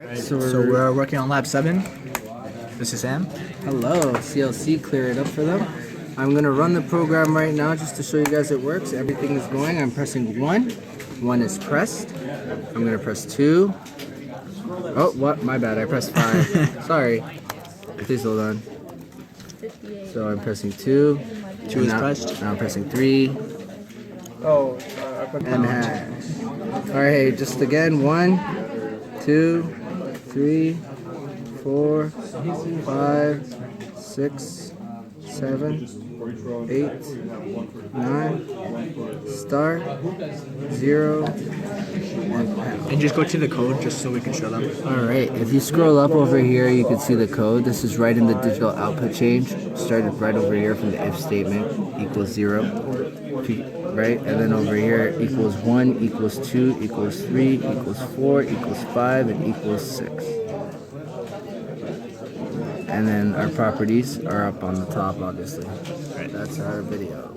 So we're working on lab 7. This is Sam. Hello, CLC, clear it up for them. I'm going to run the program right now just to show you guys it works. Everything is going. I'm pressing 1. 1 is pressed. I'm going to press 2. Oh, what? My bad. I pressed 5. Sorry. Please hold on. So I'm pressing 2. 2 is pressed. Now I'm pressing 3. And hash. Alright, just again. 1, 2, 3, 4, 5, 6, 7, 8, 9, star, 0, and pound. And just go to the code just so we can show them. Alright, if you scroll up over here, you can see the code. This is right in the digital output change. Started right over here from the if statement, equals 0. Right? And then over here, equals 1, equals 2, equals 3, equals 4, equals 5, and equals 6. And then our properties are up on the top, obviously. That's our video.